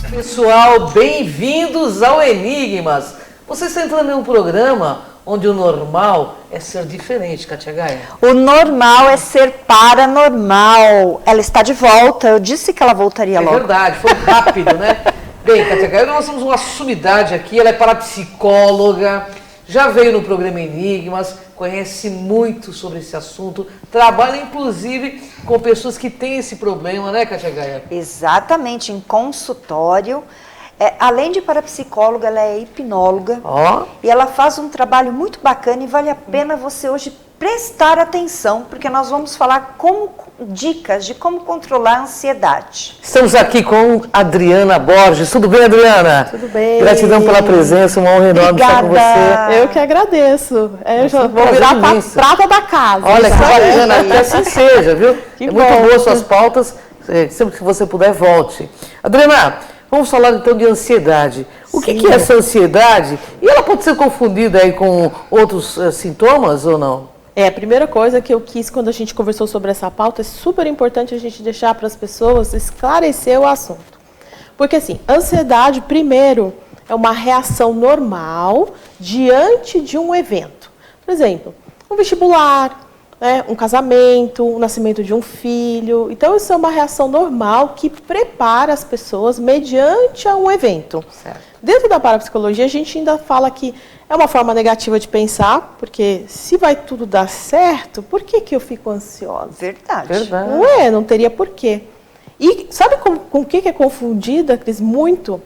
Pessoal, bem-vindos ao Enigmas. Você está entrando em um programa onde o normal é ser diferente, Kátia Gaia. O normal é ser paranormal. Ela está de volta. Eu disse que ela voltaria logo. É verdade, foi rápido, né? Bem, Kátia Gaia, nós temos uma sumidade aqui. Ela é parapsicóloga, já veio no programa Enigmas, conhece muito sobre esse assunto, trabalha inclusive com pessoas que têm esse problema, né, Kátia Gaia? Exatamente, em consultório. Além de parapsicóloga, ela é hipnóloga. E ela faz um trabalho muito bacana e vale a pena você hoje prestar atenção, porque nós vamos falar dicas de como controlar a ansiedade. Estamos aqui com Adriana Borges. Tudo bem, Adriana? Tudo bem. Gratidão pela presença, uma honra enorme estar com você. Eu que agradeço. Eu já vou virar prata da casa. Olha, que bacana, que assim seja, viu? Que é bom. Muito boa suas pautas, sempre que você puder, volte. Adriana, vamos falar então de ansiedade. O que é essa ansiedade? E ela pode ser confundida aí com outros sintomas ou não? A primeira coisa que eu quis quando a gente conversou sobre essa pauta, é super importante a gente deixar para as pessoas esclarecer o assunto. Porque assim, ansiedade, primeiro, é uma reação normal diante de um evento. Por exemplo, um vestibular, né, um casamento, o nascimento de um filho. Então, isso é uma reação normal que prepara as pessoas mediante a um evento. Certo. Dentro da parapsicologia, a gente ainda fala que é uma forma negativa de pensar, porque se vai tudo dar certo, por que eu fico ansiosa? Verdade. Não teria porquê. E sabe com o que é confundida, Cris? Muito?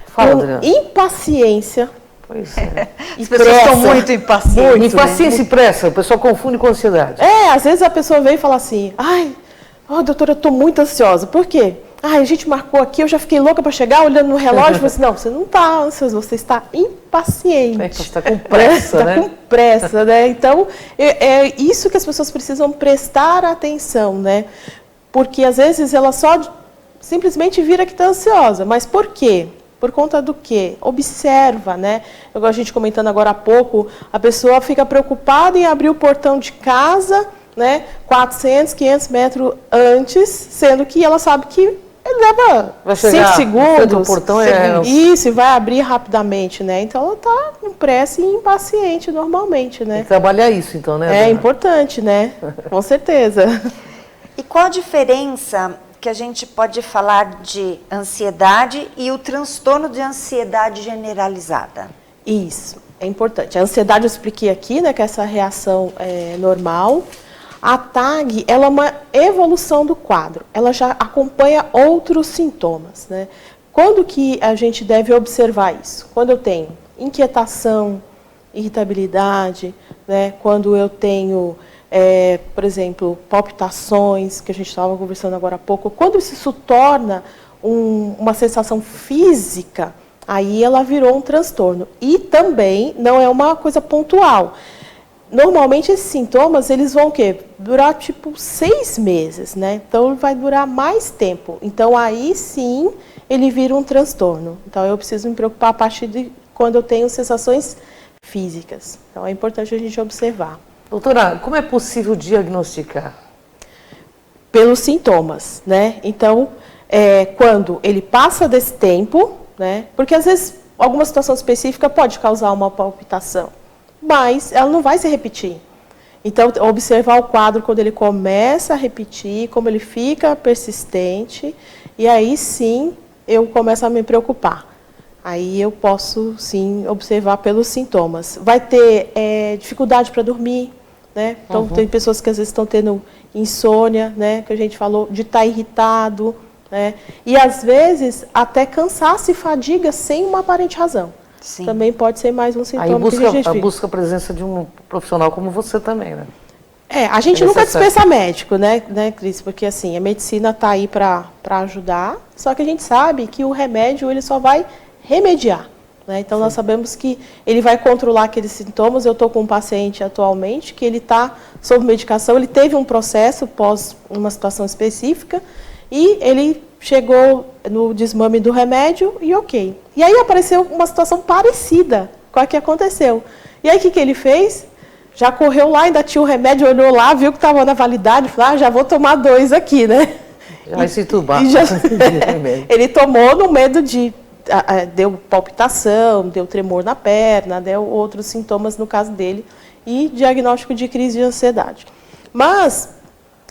Fala, com Adriana. Impaciência. Pois é. As pessoas estão muito impacientes. Impaciência e pressa, o pessoal confunde com ansiedade. Às vezes a pessoa vem e fala assim, doutora, eu estou muito ansiosa. Por quê? A gente marcou aqui, eu já fiquei louca para chegar, olhando no relógio, e falei assim, não, você não está ansioso, você está impaciente. Você está com pressa, né? Está com pressa, né? Então, é isso que as pessoas precisam prestar atenção, né? Porque às vezes ela só simplesmente vira que está ansiosa. Mas por quê? Por conta do quê? Observa, né? A gente comentando agora há pouco, a pessoa fica preocupada em abrir o portão de casa, né? 400, 500 metros antes, sendo que ela sabe que leva 5 segundos. O portão Isso, e vai abrir rapidamente, né? Então ela está com pressa e impaciente normalmente, né? Tem que trabalhar isso, então, né? É importante, né? Com certeza. E qual a diferença que a gente pode falar de ansiedade e o transtorno de ansiedade generalizada? Isso, é importante. A ansiedade eu expliquei aqui, né? Que essa reação é normal. A TAG, ela é uma evolução do quadro, ela já acompanha outros sintomas, né? Quando que a gente deve observar isso? Quando eu tenho inquietação, irritabilidade, né? Quando eu tenho, por exemplo, palpitações, que a gente estava conversando agora há pouco, quando isso torna uma sensação física, aí ela virou um transtorno. E também não é uma coisa pontual. Normalmente esses sintomas, eles vão o quê? Durar tipo 6 meses, né? Então vai durar mais tempo. Então aí sim ele vira um transtorno. Então eu preciso me preocupar a partir de quando eu tenho sensações físicas. Então é importante a gente observar. Doutora, como é possível diagnosticar? Pelos sintomas, né? Então, quando ele passa desse tempo, né? Porque às vezes alguma situação específica pode causar uma palpitação, mas ela não vai se repetir. Então, observar o quadro quando ele começa a repetir, como ele fica persistente, e aí sim eu começo a me preocupar. Aí eu posso sim observar pelos sintomas. Vai ter dificuldade para dormir, né? Então tem pessoas que às vezes estão tendo insônia, né? Que a gente falou, de estar irritado, né? E às vezes até cansaço e fadiga sem uma aparente razão. Sim. Também pode ser mais um sintoma que a gente busca a presença de um profissional como você também, né? A gente nunca dispensa médico, né, Cris? Porque assim, a medicina está aí para ajudar, só que a gente sabe que o remédio ele só vai remediar, né? Então nós sabemos que ele vai controlar aqueles sintomas. Eu estou com um paciente atualmente que ele está sob medicação, ele teve um processo pós uma situação específica e ele chegou no desmame do remédio e ok. E aí apareceu uma situação parecida com a que aconteceu. E aí o que ele fez? Já correu lá, ainda tinha o remédio, olhou lá, viu que estava na validade, falou, já vou tomar 2 aqui, né? vai se entubar. Ele tomou no medo de... deu palpitação, deu tremor na perna, deu outros sintomas no caso dele e diagnóstico de crise de ansiedade. Mas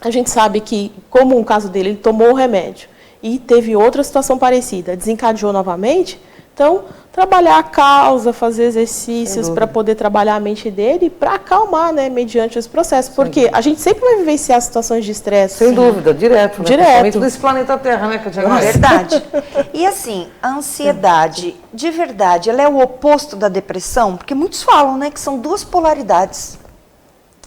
a gente sabe que, como no caso dele, ele tomou o remédio e teve outra situação parecida, desencadeou novamente. Então, trabalhar a causa, fazer exercícios para poder trabalhar a mente dele para acalmar, né, mediante esse processo. Porque a gente sempre vai vivenciar situações de estresse. Sem dúvida, direto. Né? Direto. Desse planeta Terra, né, Cátia? É verdade. E assim, a ansiedade, de verdade, ela é o oposto da depressão? Porque muitos falam, né, que são duas polaridades.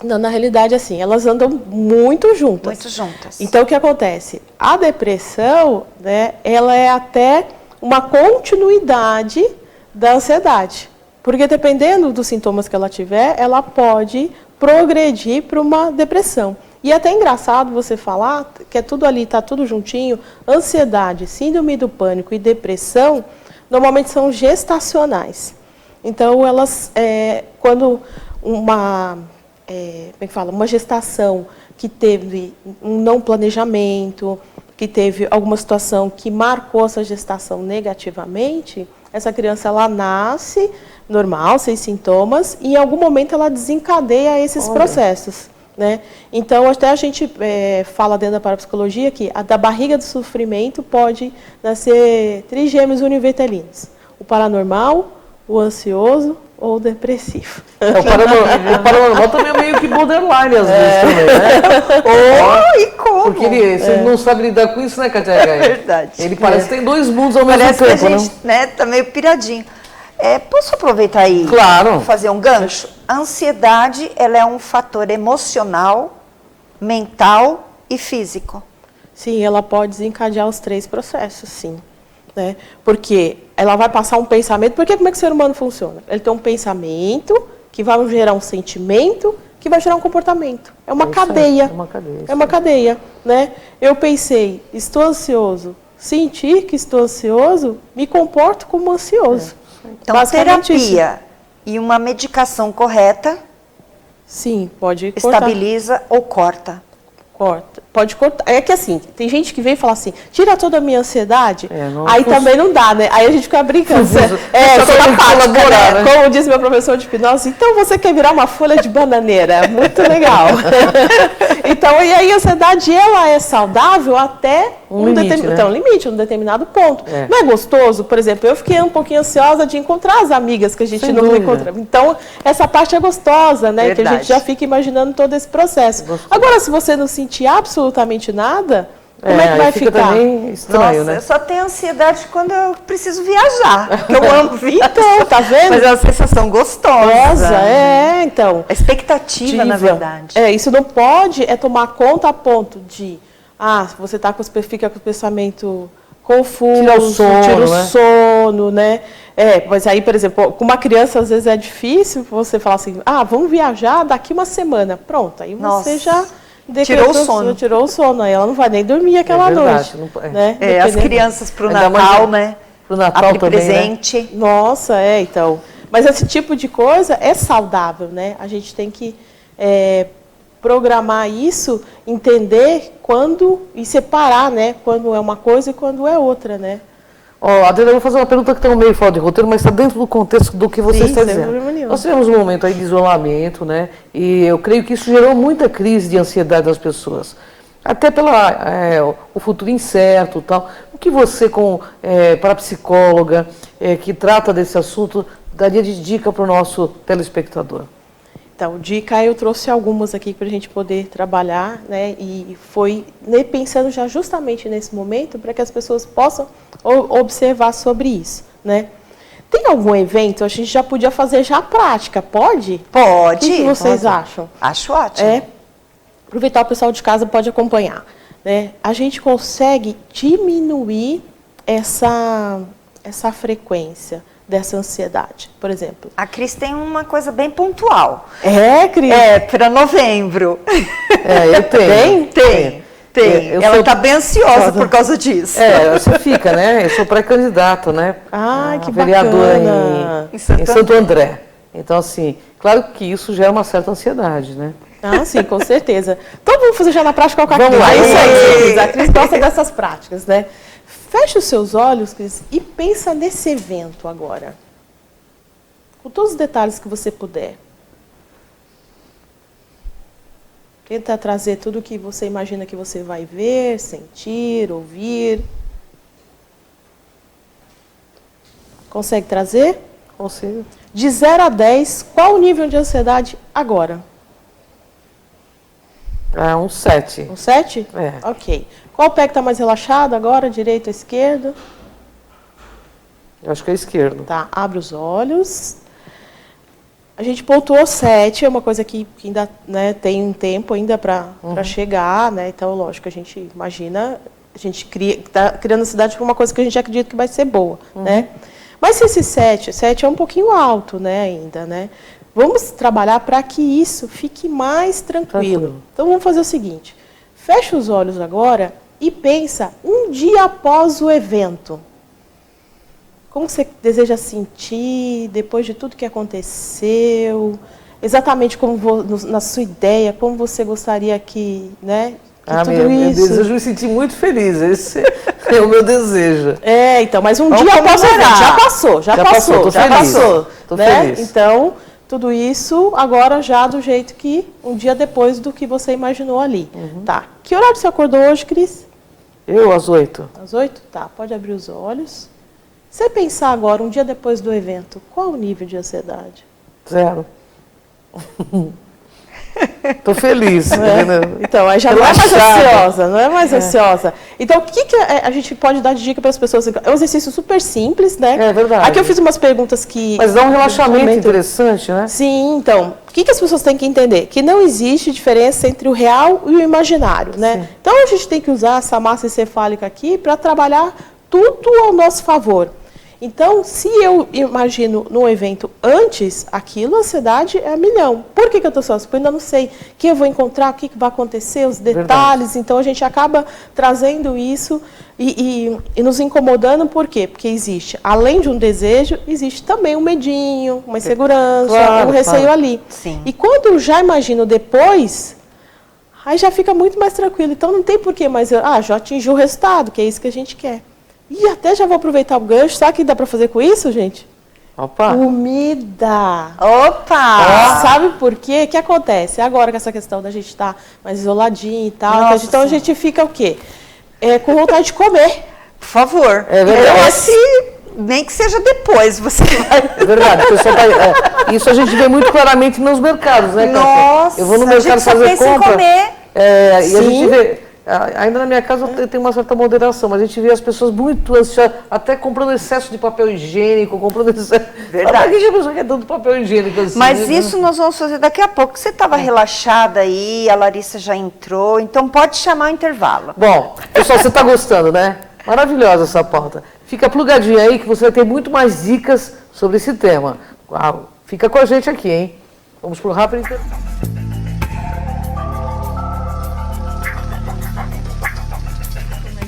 Não, na realidade, assim, elas andam muito juntas. Muito juntas. Então, o que acontece? A depressão, né, ela é até uma continuidade da ansiedade. Porque dependendo dos sintomas que ela tiver, ela pode progredir para uma depressão. E é até engraçado você falar que é tudo ali, está tudo juntinho. Ansiedade, síndrome do pânico e depressão, normalmente são gestacionais. Então, elas, quando uma gestação que teve um não planejamento, que teve alguma situação que marcou essa gestação negativamente, essa criança ela nasce normal, sem sintomas, e em algum momento ela desencadeia esses processos. Né? Então, até a gente fala dentro da parapsicologia que da barriga do sofrimento pode nascer trigêmeos univitelinos. O paranormal, o ansioso ou o depressivo. O paranormal também é meio que borderline às vezes também, né? E como? Porque ele não sabe lidar com isso, né, Cátia? É verdade. Ele parece que tem dois mundos ao mesmo Parece tempo, que a gente, né, tá meio piradinho. Posso aproveitar aí? Claro. Fazer um gancho? A ansiedade, ela é um fator emocional, mental e físico. Sim, ela pode desencadear os três processos, sim. Né? Porque ela vai passar um pensamento. Porque como é que o ser humano funciona? Ele tem um pensamento que vai gerar um sentimento que vai gerar um comportamento. É uma cadeia. É uma cadeia. É uma cadeia, né? Eu pensei, estou ansioso. Sentir que estou ansioso, me comporto como ansioso. Então, terapia e uma medicação correta, sim, pode cortar. Estabiliza ou corta. Corta. Pode cortar. É que assim, tem gente que vem e fala assim, tira toda a minha ansiedade, aí também não dá, né? Aí a gente fica brincando. Só toda colaborar, né? Como diz meu professor de hipnose, então você quer virar uma folha de bananeira. Muito legal. Então, e aí a ansiedade, ela é saudável até um limite, um determinado ponto. Não é gostoso? Por exemplo, eu fiquei um pouquinho ansiosa de encontrar as amigas que a gente não encontrava. Então, essa parte é gostosa, né? Verdade. Que a gente já fica imaginando todo esse processo. Agora, se você não sentir absolutamente nada, como é que vai ficar? Também estranho, Nossa, né? eu só tenho ansiedade quando eu preciso viajar, porque eu amo viajar. Então, tá vendo? Mas é uma sensação gostosa. Então. A expectativa, na verdade. Isso não pode tomar conta a ponto de, você fica com o pensamento confuso, tira o sono, né? Mas aí, por exemplo, com uma criança, às vezes é difícil você falar assim, vamos viajar daqui uma semana. Pronto, aí você já... Tirou o sono, aí ela não vai nem dormir aquela noite. Né? As crianças pro Natal, né? Pro Natal abrir também, presente. Né? Nossa, então. Mas esse tipo de coisa é saudável, né? A gente tem que programar isso, entender quando e separar, né? Quando é uma coisa e quando é outra, né? Adriana, eu vou fazer uma pergunta que está meio fora de roteiro, mas está dentro do contexto do que você está dizendo. Nós tivemos um momento aí de isolamento, né? E eu creio que isso gerou muita crise de ansiedade das pessoas. Até o futuro incerto e tal. O que você, parapsicóloga, que trata desse assunto, daria de dica para o nosso telespectador? Então, dica, eu trouxe algumas aqui para a gente poder trabalhar, né? E foi pensando já justamente nesse momento para que as pessoas possam observar sobre isso, né? Tem algum evento, a gente já podia fazer já a prática, pode? Pode. O que vocês acham? Acho ótimo. Aproveitar, o pessoal de casa pode acompanhar, né? A gente consegue diminuir essa frequência dessa ansiedade, por exemplo. A Cris tem uma coisa bem pontual. Cris? Para novembro. Eu tenho. Tem. Ela está bem ansiosa por causa disso. Você fica, né? Eu sou pré-candidata, né? Que vereadora bacana. em Santo André. Então, assim, claro que isso gera uma certa ansiedade, né? Ah, sim, com certeza. Então vamos fazer já na prática com a Cris. Vamos lá. É isso aí, Cris. A Cris gosta dessas práticas, né? Feche os seus olhos, Cris, e pensa nesse evento agora. Com todos os detalhes que você puder. Tenta trazer tudo o que você imagina que você vai ver, sentir, ouvir. Consegue trazer? Consigo. De 0 a 10, qual o nível de ansiedade agora? Um 7. Um 7? É. Ok. Qual pé que está mais relaxado agora? Direito ou esquerdo? Eu acho que é esquerdo. Tá, abre os olhos. A gente pontuou 7, é uma coisa que ainda, né, tem um tempo ainda para chegar, né? Então, lógico, a gente imagina, a gente está criando ansiedade por uma coisa que a gente acredita que vai ser boa, né? Mas se esse 7 é um pouquinho alto, né, ainda, né? Vamos trabalhar para que isso fique mais tranquilo. Então, vamos fazer o seguinte. Fecha os olhos agora e pensa um dia após o evento. Como você deseja sentir depois de tudo que aconteceu? Exatamente como na sua ideia, como você gostaria que, né? Tudo isso. Eu desejo me sentir muito feliz. Esse é o meu desejo. Então, mas um dia após o evento. Já passou. Já passou. Tô feliz. Então, tudo isso agora já do jeito que um dia depois do que você imaginou ali. Tá. Que horário você acordou hoje, Cris? Eu, às 8. Às 8? Tá. Pode abrir os olhos. Você pensar agora, um dia depois do evento, qual o nível de ansiedade? 0. Tô feliz. Então, aí já não é mais ansiosa, não é mais ansiosa. Então, o que a gente pode dar de dica para as pessoas? É um exercício super simples, né? É verdade. Aqui eu fiz umas perguntas que... Mas dá um relaxamento interessante, né? Sim, então, o que as pessoas têm que entender? Que não existe diferença entre o real e o imaginário, né? Sim. Então, a gente tem que usar essa massa encefálica aqui para trabalhar tudo ao nosso favor. Então, se eu imagino num evento antes, aquilo, a ansiedade é a milhão. Por que eu estou ansiosa? Porque eu ainda não sei o que eu vou encontrar, o que vai acontecer, os detalhes. Verdade. Então, a gente acaba trazendo isso e nos incomodando. Por quê? Porque existe, além de um desejo, existe também um medinho, uma insegurança, um receio ali. Sim. E quando eu já imagino depois, aí já fica muito mais tranquilo. Então, não tem porquê mais já atingi o resultado, que é isso que a gente quer. E até já vou aproveitar o gancho. Sabe o que dá para fazer com isso, gente? Opa! Comida! Opa! Sabe por quê? O que acontece? Agora com essa questão da gente estar mais isoladinho e tal, então a gente fica o quê? Com vontade de comer. Por favor. É verdade. Nem que seja depois, você vai... É verdade. O pessoal isso a gente vê muito claramente nos mercados, né? Nossa, eu vou no mercado fazer compra. Em comer. E a gente vê... Ainda na minha casa tem uma certa moderação, mas a gente vê as pessoas muito ansiosas, até comprando excesso de papel higiênico, comprando excesso... Verdade. Por que a pessoa quer tanto papel higiênico assim? Mas isso nós vamos fazer daqui a pouco. Você estava relaxada aí, a Larissa já entrou, então pode chamar o intervalo. Bom, pessoal, você está gostando, né? Maravilhosa essa pauta. Fica plugadinho aí que você vai ter muito mais dicas sobre esse tema. Fica com a gente aqui, hein? Vamos para o rápido intervalo.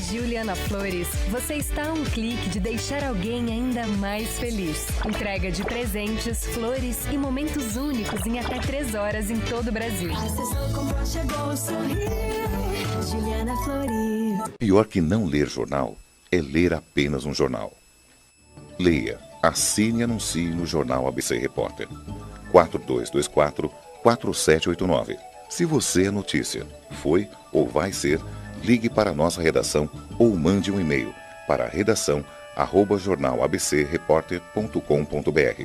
Juliana Flores, você está a um clique de deixar alguém ainda mais feliz. Entrega de presentes, flores e momentos únicos em até 3 horas em todo o Brasil. Juliana Flores. Pior que não ler jornal é ler apenas um jornal. Leia, assine e anuncie no Jornal ABC Repórter. 4224-4789. Se você é notícia, foi ou vai ser, ligue para a nossa redação ou mande um e-mail para redação@jornalabcreporter.com.br.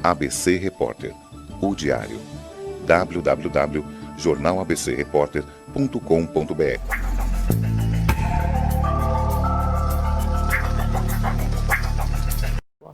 ABC Repórter, o diário. www.jornalabcreporter.com.br.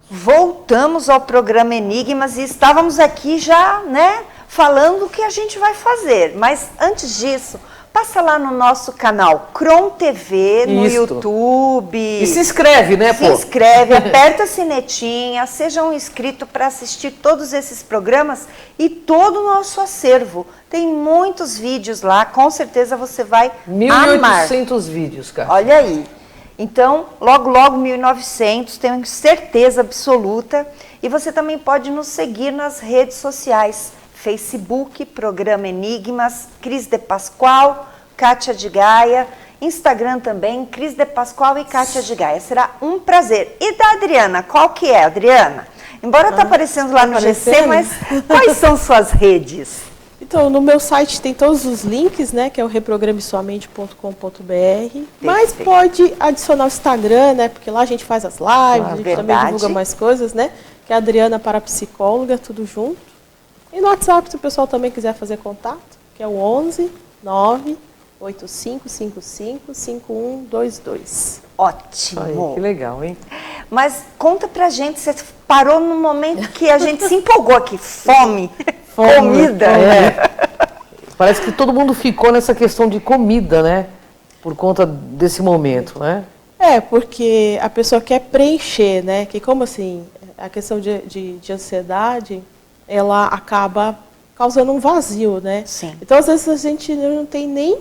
Voltamos ao programa Enigmas e estávamos aqui já, né, falando o que a gente vai fazer. Mas antes disso, passa lá no nosso canal Cron TV, no YouTube. E se inscreve, né, Se inscreve, aperta a sinetinha, seja um inscrito para assistir todos esses programas e todo o nosso acervo. Tem muitos vídeos lá, com certeza você vai amar. 1.800 vídeos, cara. Olha aí. Então, logo, 1.900, tenho certeza absoluta. E você também pode nos seguir nas redes sociais. Facebook, Programa Enigmas, Cris de Pascoal, Kátia de Gaia, Instagram também, Cris de Pascoal e Kátia de Gaia. Será um prazer. E da Adriana, qual que é, Adriana? Embora tá aparecendo lá no GC, mas quais são suas redes? Então, no meu site tem todos os links, né, que é o reprogramesuamente.com.br, mas pode adicionar o Instagram, né, porque lá a gente faz as lives, a gente também divulga mais coisas, né, que é a Adriana Parapsicóloga, tudo junto. E no WhatsApp, se o pessoal também quiser fazer contato, que é o 11 9 8555 5122. Ótimo. Aí, que legal, hein? Mas conta pra gente, você parou no momento que a gente se empolgou aqui. Fome. Comida. Parece que todo mundo ficou nessa questão de comida, né? Por conta desse momento, né? Porque a pessoa quer preencher, né? Que como assim, a questão de ansiedade, ela acaba causando um vazio, né? Sim. Então, às vezes, a gente não tem nem...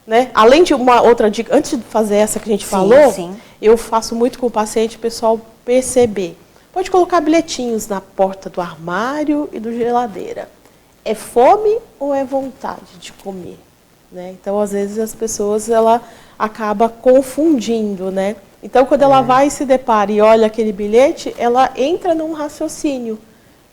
né? Além de uma outra dica, antes de fazer essa que a gente falou, eu faço muito com o paciente, o pessoal perceber. Pode colocar bilhetinhos na porta do armário e do geladeira. É fome ou é vontade de comer? Né? Então, às vezes, as pessoas ela acaba confundindo, né? Então, quando ela vai e se depara e olha aquele bilhete, ela entra num raciocínio.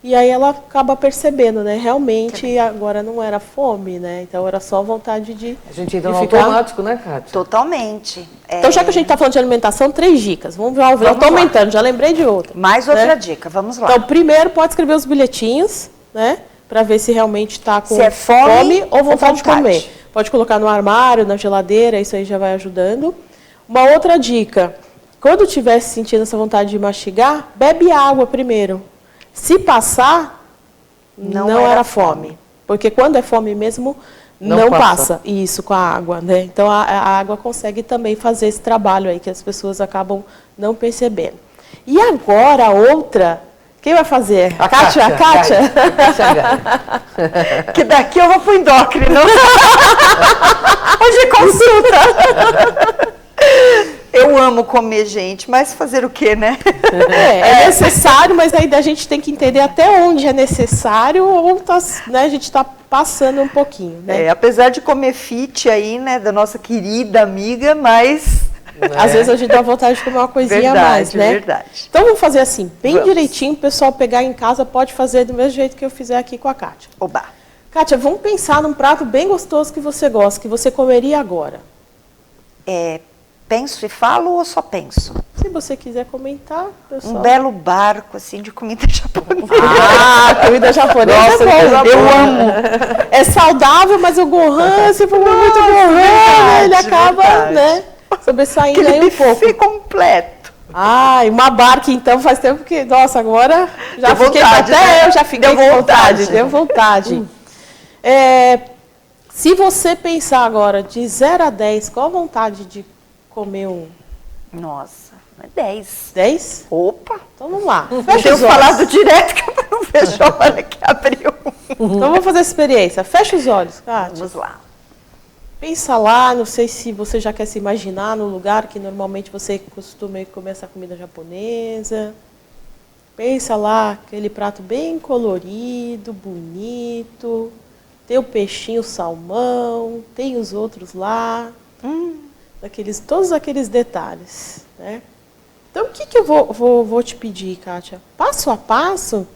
E aí ela acaba percebendo, né? Realmente agora não era fome, né? Então era só vontade de... A gente entra no automático, né, Kátia? Totalmente. Então, já que a gente está falando de alimentação, 3 dicas. Vamos lá, eu estou aumentando, já lembrei de outra. Mais outra dica, vamos lá. Então, primeiro, pode escrever os bilhetinhos, né? Para ver se realmente está com fome ou vontade de comer. Pode colocar no armário, na geladeira, isso aí já vai ajudando. Uma outra dica, quando estiver sentindo essa vontade de mastigar, bebe água primeiro. Se passar, não era fome. Porque quando é fome mesmo, não passa isso com a água, né? Então, a água consegue também fazer esse trabalho aí, que as pessoas acabam não percebendo. E agora, a outra... Quem vai fazer? A Kátia? A Kátia? Que daqui eu vou pro endócrino. Hoje consulta. Eu amo comer, gente, mas fazer o quê, né? É necessário, mas aí a gente tem que entender até onde é necessário ou né, a gente está passando um pouquinho, né? Apesar de comer fit aí, né, da nossa querida amiga, mas... Às vezes a gente dá vontade de comer uma coisinha a mais, né? Verdade. Então vamos fazer assim, bem direitinho, o pessoal pegar em casa pode fazer do mesmo jeito que eu fizer aqui com a Kátia. Oba! Kátia, vamos pensar num prato bem gostoso que você gosta, que você comeria agora. Penso e falo ou só penso? Se você quiser comentar, pessoal. Um belo barco, assim, de comida japonesa. Comida japonesa. Nossa, eu amo. É saudável, mas o gohan, se for muito gohan, né, ele acaba, né, sobressaindo aí um pouco. Buffet completo. Uma barca, então, faz tempo que... Nossa, agora já fiquei... Eu já fiquei com vontade. Deu vontade. Se você pensar agora de 0 a 10, qual a vontade de comer um? Nossa, é 10. 10? Opa! Então vamos lá. Fecha os olhos. Falado direto que eu não vejo a hora que abriu. Então vamos fazer a experiência. Fecha os olhos, Kátia. Vamos lá. Pensa lá, não sei se você já quer se imaginar no lugar que normalmente você costuma comer essa comida japonesa. Pensa lá, aquele prato bem colorido, bonito. Tem o peixinho, o salmão, tem os outros lá. Todos aqueles detalhes, né? Então, o que eu vou te pedir, Kátia? Passo a passo,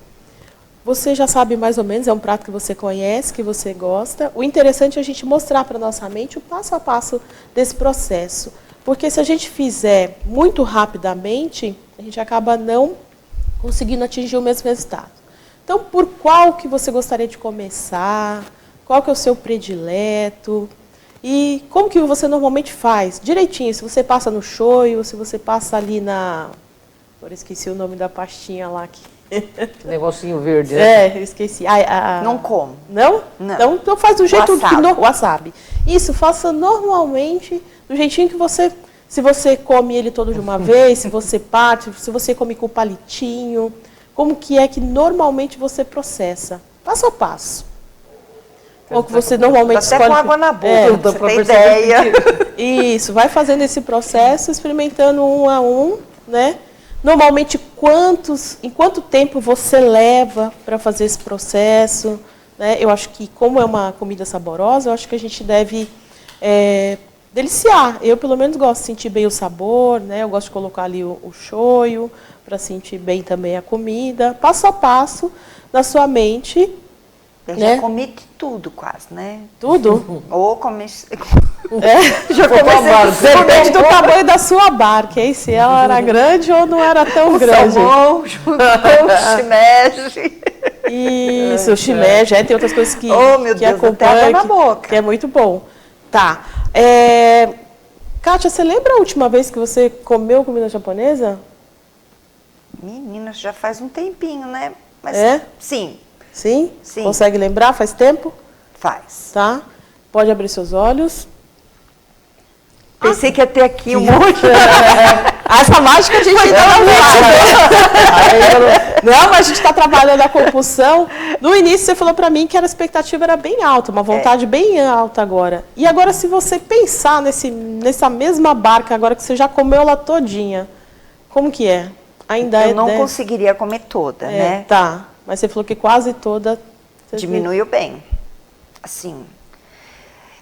você já sabe mais ou menos, é um prato que você conhece, que você gosta. O interessante é a gente mostrar para a nossa mente o passo a passo desse processo. Porque se a gente fizer muito rapidamente, a gente acaba não conseguindo atingir o mesmo resultado. Então, por qual que você gostaria de começar? Qual que é o seu predileto? E como que você normalmente faz? Direitinho, se você passa no shoyu, se você passa ali na... Agora esqueci o nome da pastinha lá. Negocinho verde, né? Eu esqueci. Não como. Não? Não. Então faz do jeito wasabi. Wasabi. Isso, faça normalmente do jeitinho que você... Se você come ele todo de uma vez, se você parte, se você come com palitinho. Como que é que normalmente você processa? Passo a passo. Ou que você normalmente escolhe... Até com água na boca, você tem ideia. Isso, vai fazendo esse processo, experimentando um a um, né? Normalmente, em quanto tempo você leva para fazer esse processo? né? Eu acho que, como é uma comida saborosa, eu acho que a gente deve deliciar. Eu, pelo menos, gosto de sentir bem o sabor, né? Eu gosto de colocar ali o shoyu, para sentir bem também a comida. Passo a passo, na sua mente. Eu né? já comi de tudo quase, né? Tudo? Ou comecei... Já comecei. Depende do tamanho da sua barca, hein? Se ela era grande ou não era tão grande. Salmão, junto com o shimeji. Isso, o shimeji, tem outras coisas que, meu que Deus, acompanham, até água na boca. que é muito bom. Tá. Kátia, você lembra a última vez que você comeu comida japonesa? Menina, já faz um tempinho, né? Mas sim. Sim? Sim. Consegue lembrar? Faz tempo? Faz. Tá. Pode abrir seus olhos. Pensei que ia ter aqui um monte. Essa mágica a gente ainda não faz. Não, mas a gente está trabalhando a compulsão. No início você falou para mim que a expectativa era bem alta, uma vontade bem alta agora. E agora se você pensar nessa mesma barca, agora que você já comeu ela todinha, como que é? Ainda Eu não conseguiria comer toda, né? Tá, mas você falou que quase toda... Diminuiu bem. Assim...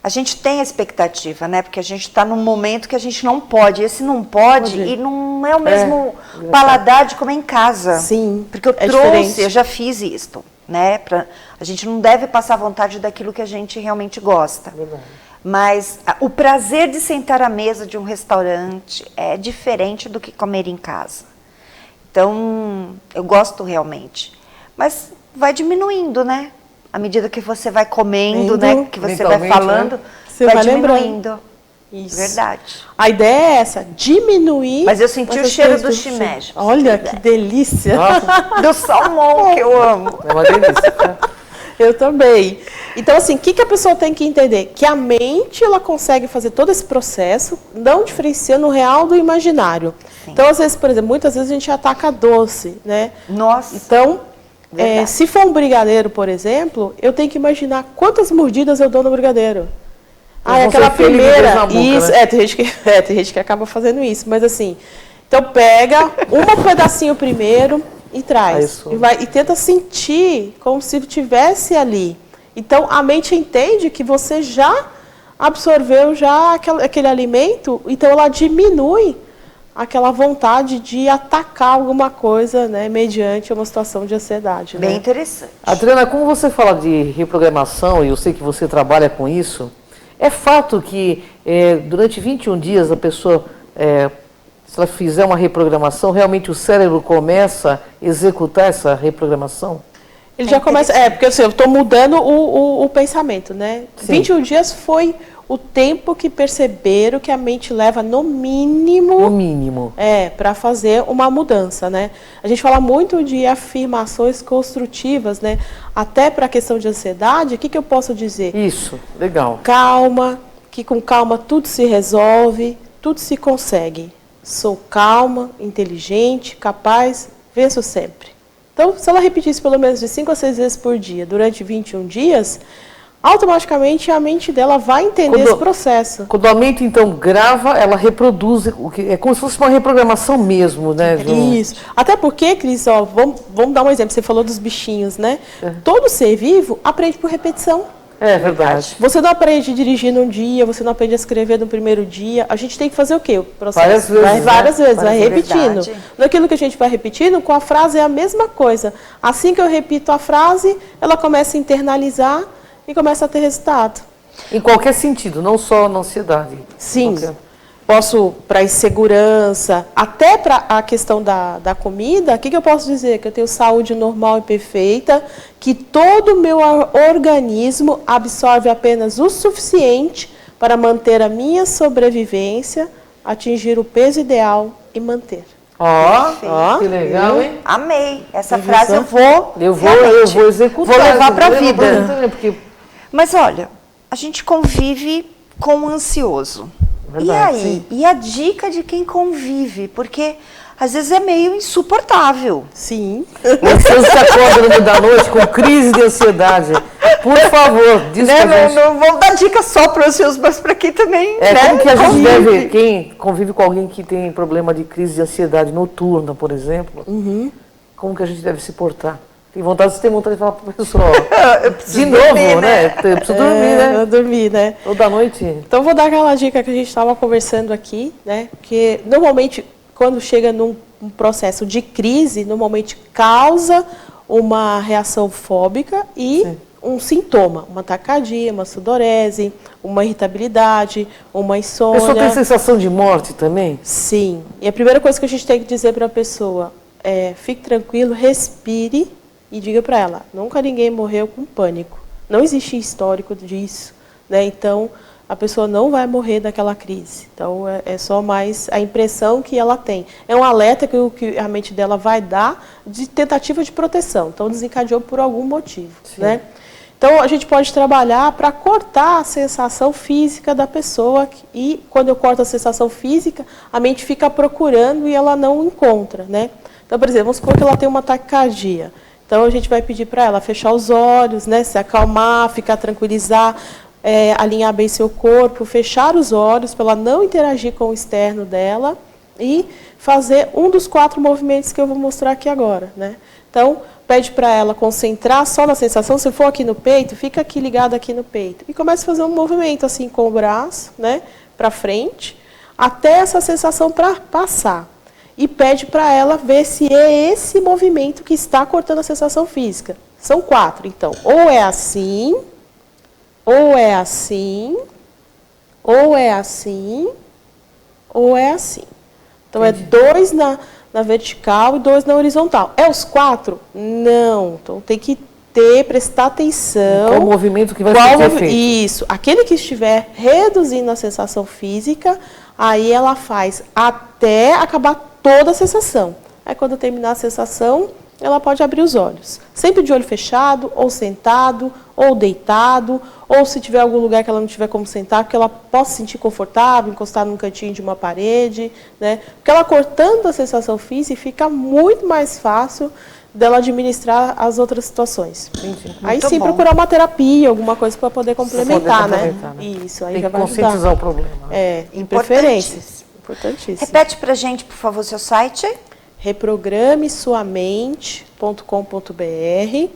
A gente tem a expectativa, né? Porque a gente está num momento que a gente não pode. Esse não pode e não é o mesmo paladar de comer em casa. Sim, porque eu trouxe, diferente. Eu já fiz isto, né? A gente não deve passar vontade daquilo que a gente realmente gosta. Verdade. Mas o prazer de sentar à mesa de um restaurante é diferente do que comer em casa. Então, eu gosto realmente. Mas vai diminuindo, né? À medida que você vai comendo, né, que você vai falando, né? Você vai diminuindo. Isso. Verdade. A ideia é essa, diminuir... Mas eu senti o cheiro do shimeji. Olha, que delícia. Do salmão, que eu amo. É uma delícia. Eu também. Então, assim, o que a pessoa tem que entender? Que a mente, ela consegue fazer todo esse processo, não diferenciando o real do imaginário. Sim. Então, às vezes, por exemplo, muitas vezes a gente ataca doce, né? Nossa. Então... se for um brigadeiro, por exemplo, eu tenho que imaginar quantas mordidas eu dou no brigadeiro. É aquela primeira. Boca, isso, né? Tem gente que acaba fazendo isso, mas assim, então pega um pedacinho primeiro e traz. E tenta sentir como se estivesse ali. Então a mente entende que você já absorveu aquele alimento, então ela diminui aquela vontade de atacar alguma coisa, né, mediante uma situação de ansiedade. Bem interessante. Adriana, como você fala de reprogramação, e eu sei que você trabalha com isso, é fato que durante 21 dias a pessoa, se ela fizer uma reprogramação, realmente o cérebro começa a executar essa reprogramação? Ele já começa, porque assim, eu estou mudando o pensamento, né? Sim. 21 dias foi o tempo que perceberam que a mente leva no mínimo, para fazer uma mudança, né? A gente fala muito de afirmações construtivas, né? Até para a questão de ansiedade, o que eu posso dizer? Isso, legal. Calma, que com calma tudo se resolve, tudo se consegue. Sou calma, inteligente, capaz, venço sempre. Então, se ela repetisse pelo menos de 5 a 6 vezes por dia, durante 21 dias... automaticamente a mente dela vai entender esse processo. Quando a mente, então, grava, ela reproduz, é como se fosse uma reprogramação mesmo, né? Isso. Até porque, Cris, vamos dar um exemplo, você falou dos bichinhos, né? Todo ser vivo aprende por repetição. É verdade. Você não aprende a dirigir num dia, você não aprende a escrever no primeiro dia. A gente tem que fazer o quê? O processo várias vezes, vai repetindo. Naquilo que a gente vai repetindo, com a frase é a mesma coisa. Assim que eu repito a frase, ela começa a internalizar e começa a ter resultado. Em qualquer sentido, não só na ansiedade. Sim. Posso, para insegurança, até para a questão da comida, o que eu posso dizer? Que eu tenho saúde normal e perfeita, que todo o meu organismo absorve apenas o suficiente para manter a minha sobrevivência, atingir o peso ideal e manter. Que legal, hein? Amei. Essa frase eu vou executar. Vou levar para a vida. Porque... Mas olha, a gente convive com o ansioso. Verdade, e aí? sim. E a dica de quem convive? Porque às vezes é meio insuportável. Sim. O ansioso se acorda no meio da noite com crise de ansiedade. Por favor, diz pra gente. Não vou dar dica só para os ansiosos, mas para quem também como que a gente deve, quem convive com alguém que tem problema de crise de ansiedade noturna, por exemplo, como que a gente deve se portar? Tem vontade, você tem vontade de falar para o pessoal. preciso De novo, dormir, né? Eu preciso dormir, né? Eu dormi, né? Toda noite. Então, vou dar aquela dica que a gente estava conversando aqui, né? Porque, normalmente, quando chega num processo de crise, normalmente causa uma reação fóbica e um sintoma, uma taquicardia, uma sudorese, uma irritabilidade, uma insônia. A pessoa tem sensação de morte também? Sim. E a primeira coisa que a gente tem que dizer para a pessoa é: fique tranquilo, respire e diga para ela: nunca ninguém morreu com pânico. Não existe histórico disso, né? Então, a pessoa não vai morrer daquela crise. Então, é só mais a impressão que ela tem. É um alerta que a mente dela vai dar de tentativa de proteção. Então, desencadeou por algum motivo, né? Então, a gente pode trabalhar para cortar a sensação física da pessoa. E, quando eu corto a sensação física, a mente fica procurando e ela não encontra, né? Então, por exemplo, vamos supor que ela tem uma taquicardia. Então, a gente vai pedir para ela fechar os olhos, né, se acalmar, ficar tranquilizar, alinhar bem seu corpo, fechar os olhos para ela não interagir com o externo dela e fazer um dos 4 movimentos que eu vou mostrar aqui agora, né? Então, pede para ela concentrar só na sensação. Se for aqui no peito, fica aqui ligado aqui no peito. E começa a fazer um movimento assim com o braço, né, para frente, até essa sensação passar. E pede para ela ver se é esse movimento que está cortando a sensação física. São 4, então. Ou é assim, ou é assim, ou é assim, ou é assim. Então, é 2 na vertical e 2 na horizontal. É os 4? Não. Então, tem que prestar atenção. Qual o movimento que vai ser feito? Isso. Aquele que estiver reduzindo a sensação física, aí ela faz até acabar toda a sensação. Aí, quando terminar a sensação, ela pode abrir os olhos. Sempre de olho fechado, ou sentado, ou deitado, ou se tiver algum lugar que ela não tiver como sentar, que ela possa se sentir confortável, encostar num cantinho de uma parede, né? Porque ela cortando a sensação física, fica muito mais fácil dela administrar as outras situações. Entendi. Aí sim, procurar uma terapia, alguma coisa para poder complementar, né? Isso, aí tem já que vai conscientizar ajudar. o problema. É, em preferências. Importantíssimo. Repete pra gente, por favor, seu site. Reprogramesuamente.com.br,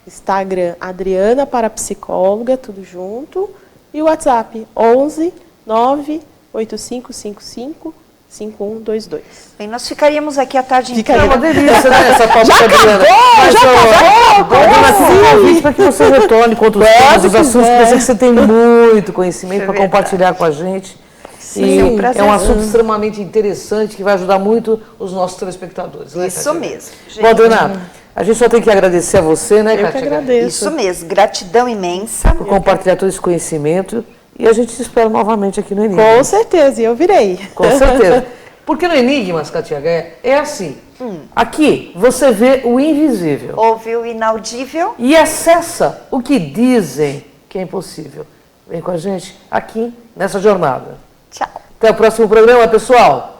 Instagram Adriana Parapsicóloga, tudo junto, e o WhatsApp 11 98555 5122. Bem, nós ficaríamos aqui a tarde É uma inteira. delícia, né? Essa pauta Já Adriana. acabou! Adriana, aqui um convite para que você retorne com outros temas, os assuntos, porque eu sei que você tem muito conhecimento para compartilhar com a gente. Sim, é um prazer. É um assunto extremamente interessante que vai ajudar muito os nossos telespectadores. Né, Isso Cátia? mesmo. Gente. Bom, Adriana, a gente só tem que agradecer a você, né, Eu que Cátia? agradeço. Isso mesmo. Gratidão imensa. Por compartilhar todo esse conhecimento. E a gente te espera novamente aqui no Enigma. Com certeza, e eu virei. Com certeza. Porque no Enigmas, Cátia, é assim. Aqui você vê o invisível Ouve o inaudível. e acessa o que dizem que é impossível. Vem com a gente aqui nessa jornada. Tchau. Até o próximo programa, pessoal.